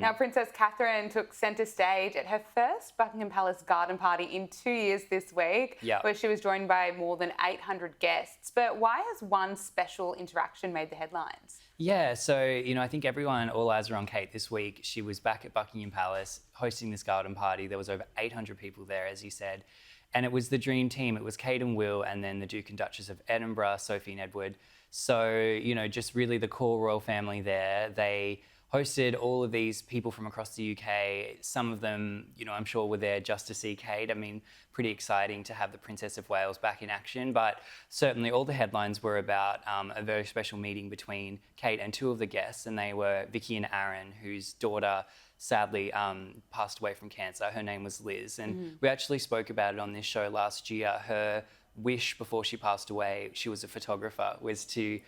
Now, Princess Catherine took centre stage at her first Buckingham Palace Garden Party in 2 years this week, where she was joined by more than 800 guests. But why has one special interaction made the headlines? Yeah, so, I think all eyes are on Kate this week. She was back at Buckingham Palace hosting this garden party. There was over 800 people there, as you said. And it was the dream team. It was Kate and Will, and then the Duke and Duchess of Edinburgh, Sophie and Edward. So, just really the core royal family there. They hosted all of these people from across the UK. Some of them, I'm sure were there just to see Kate. I mean, pretty exciting to have the Princess of Wales back in action, but certainly all the headlines were about a very special meeting between Kate and two of the guests, and they were Vicky and Aaron, whose daughter sadly passed away from cancer. Her name was Liz, and we actually spoke about it on this show last year. Her wish before she passed away, she was a photographer, was to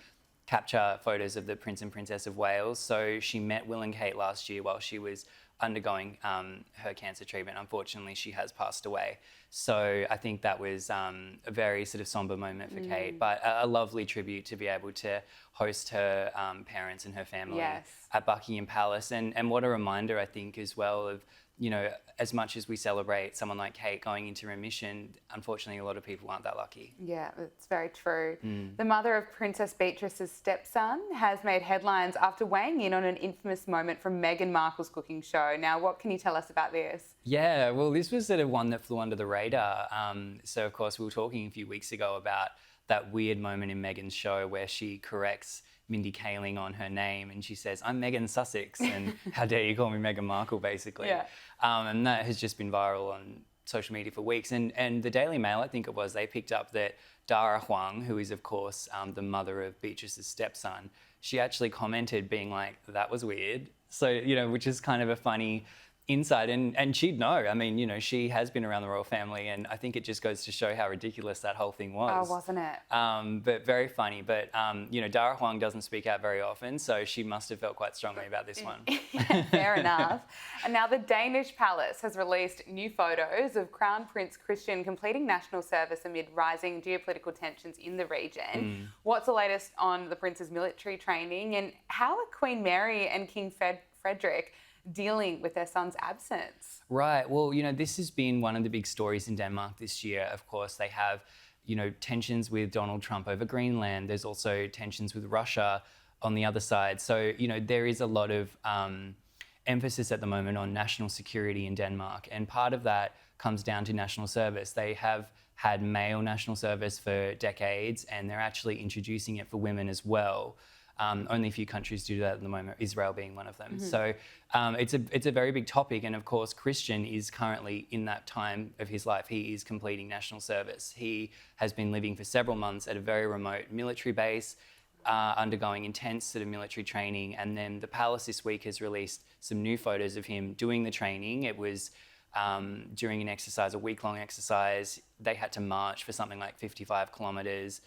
capture photos of the Prince and Princess of Wales. So she met Will and Kate last year while she was undergoing her cancer treatment. Unfortunately, she has passed away. So I think that was a very sort of sombre moment for Kate, but a lovely tribute to be able to host her parents and her family at Buckingham Palace. And what a reminder, I think, as well of, as much as we celebrate someone like Kate going into remission, unfortunately, a lot of people aren't that lucky. Yeah, it's very true. The mother of Princess Beatrice's stepson has made headlines after weighing in on an infamous moment from Meghan Markle's cooking show. Now, what can you tell us about this? Yeah, well, this was sort of one that flew under the radar. So, of course, we were talking a few weeks ago about that weird moment in Meghan's show where she corrects Mindy Kaling on her name and she says, "I'm Meghan Sussex," and how dare you call me Meghan Markle, basically. And that has just been viral on social media for weeks. And the Daily Mail, I think it was, they picked up that Dara Huang, who is, of course, the mother of Beatrice's stepson, she actually commented being like, "That was weird." So, which is kind of a funny insight, and she'd know. I mean, she has been around the royal family, and I think it just goes to show how ridiculous that whole thing was. Oh, wasn't it? But very funny. But, Dara Huang doesn't speak out very often, so she must have felt quite strongly about this one. Fair enough. And now the Danish palace has released new photos of Crown Prince Christian completing national service amid rising geopolitical tensions in the region. What's the latest on the prince's military training, and how are Queen Mary and King Frederick dealing with their son's absence? Right. Well, this has been one of the big stories in Denmark this year. Of course, they have, tensions with Donald Trump over Greenland. There's also tensions with Russia on the other side. So, there is a lot of emphasis at the moment on national security in Denmark. And part of that comes down to national service. They have had male national service for decades, and they're actually introducing it for women as well. Only a few countries do that at the moment, Israel being one of them. So it's a very big topic. And of course, Christian is currently in that time of his life. He is completing national service. He has been living for several months at a very remote military base, undergoing intense sort of military training. And then the palace this week has released some new photos of him doing the training. It was during an exercise, a week-long exercise. They had to march for something like 55 kilometres,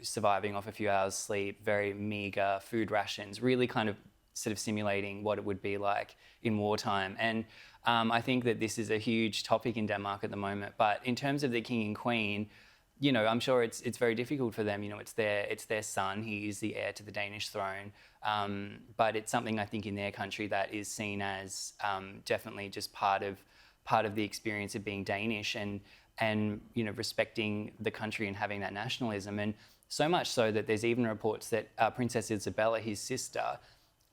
surviving off a few hours sleep, very meagre food rations, really kind of sort of simulating what it would be like in wartime. And I think that this is a huge topic in Denmark at the moment. But in terms of the king and queen, I'm sure it's very difficult for them. It's their son. He is the heir to the Danish throne. But it's something, I think, in their country that is seen as definitely just part of the experience of being Danish and respecting the country and having that nationalism. And so much so that there's even reports that Princess Isabella, his sister,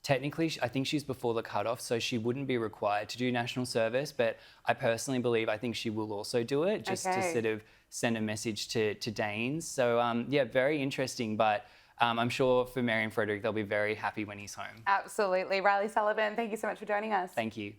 technically, I think she's before the cutoff, so she wouldn't be required to do national service. But I personally believe, I think she will also do it, just to sort of send a message to Danes. So, very interesting. But I'm sure for Mary and Frederick, they'll be very happy when he's home. Absolutely. Reilly Sullivan, thank you so much for joining us. Thank you.